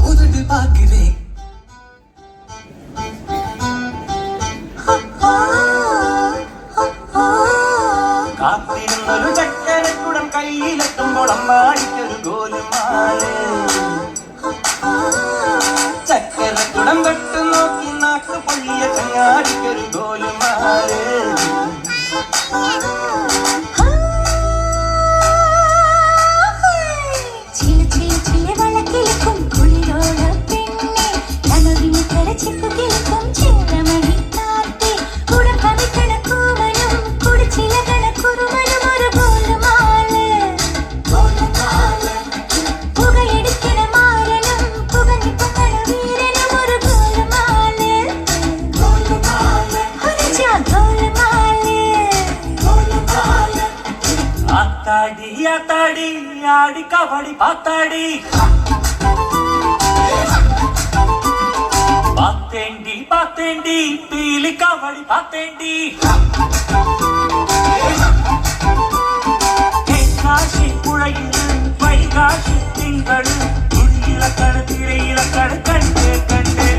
உதவி பார்க்கிறேன். കാത്തിരുന്നൊരു ചക്കരക്കുടം കയ്യിലെത്തുമ്പോൾ അമ്മാടിക്കൊരു ഗോലുമാല്. ചക്കരക്കുടം തൊട്ട് നോക്കി നാക്ക് പൊള്ളിയ ചങ്ങാടിക്കൊരു ഗോലുമാല്. ஆத்தாடி ஆடி கபடி பாத்தாடி பாத்தேண்டி பாத்தேண்டி பீலி கபடி பாத்தேண்டி. தென்காசி புழையில் வைகாசி திங்கள் இலக்கண திரை இலக்கண கண்டு கண்டு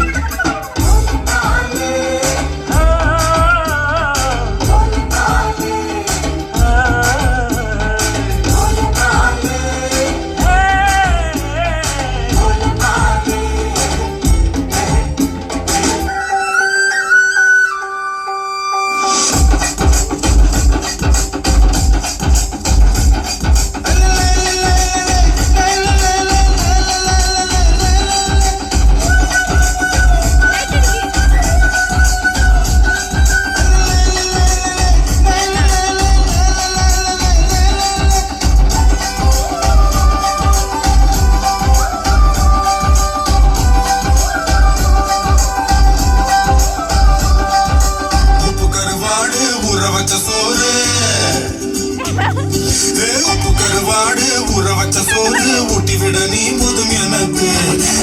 கருவாடு ஊற வச்ச சோறு ஊட்டி விட நீ போதும் எனக்கு.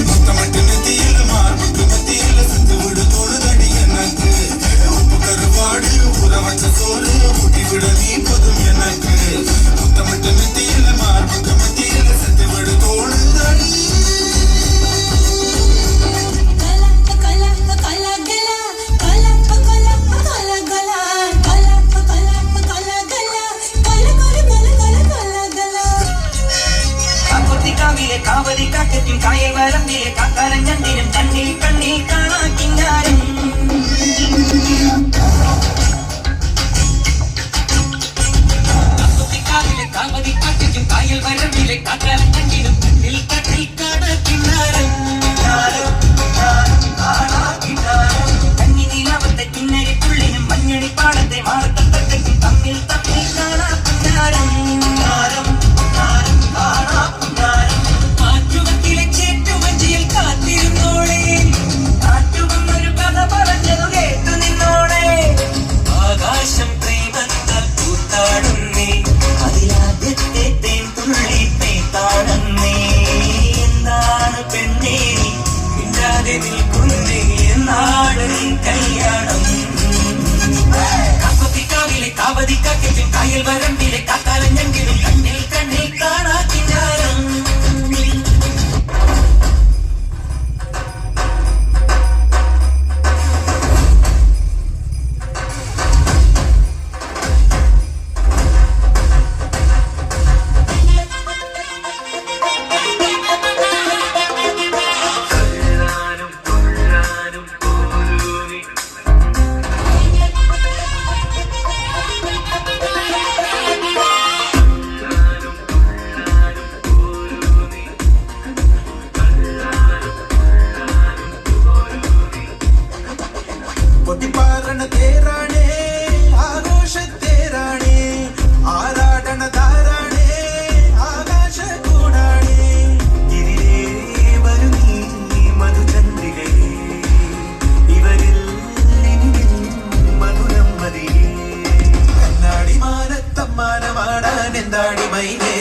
முத்தமட்டு நெத்தியில மார்புக்கு மத்தியில செஞ்சு விடு தோடுதடி எனக்கு. உப்பு கருவாடு ஊற வச்ச சோறு ஊட்டி விட நீ போதும் எனக்கு. முத்தமட்டு நெத்தியில மார்புக்கு மத்தியில செஞ்சு விடு தோடுதடி. കാവലി കാറ്റത്തും കായൽ വരമ്പിലെ കാക്കാരഞ്ഞിലും കണ്ണിൽ കണ്ണിൽ കാണാക്കിങ്ങാരും. കാവലി കാറ്റത്തും കായൽ വരമ്പിലെ കാക്കാരഞ്ഞിലും കണ്ണിൽ കണ്ണിൽ കാണാക്കിങ്ങാരും. കണ്ണി നീലാവത്തെ കിന്നരി പുള്ളിനും മഞ്ഞണി പാടത്തെ മാറത്തട്ടക്കും തമ്മിൽ തമ്മിൽ കാണാക്കിങ്ങാരും. കായൽ വരമ്പിലെ കാക്കാലഞ്ഞെങ്കിലും കണ്ണിൽ കണ്ണിൽ കാണാക്കിഞ്ഞാരം.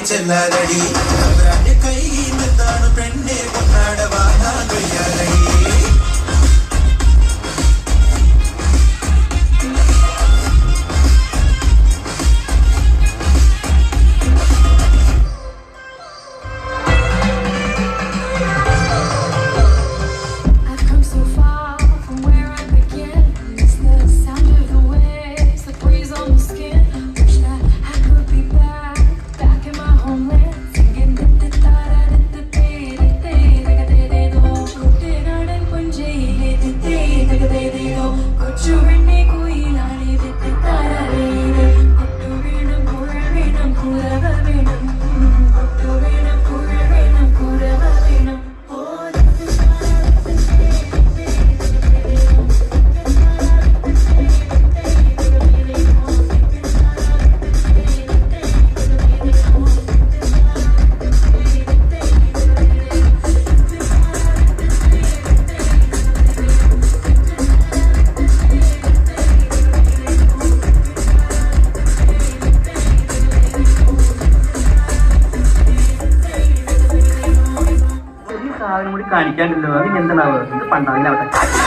ചെല്ലാരടി കൈയിൽ എന്താണ് പെണ്ണെ കൊണ്ടാടവാ. സാധനം കൂടി കാണിക്കാണ്ടല്ലോ അത് എന്താണാവുക എന്ത് പണ്ടാവില്ലാവട്ടെ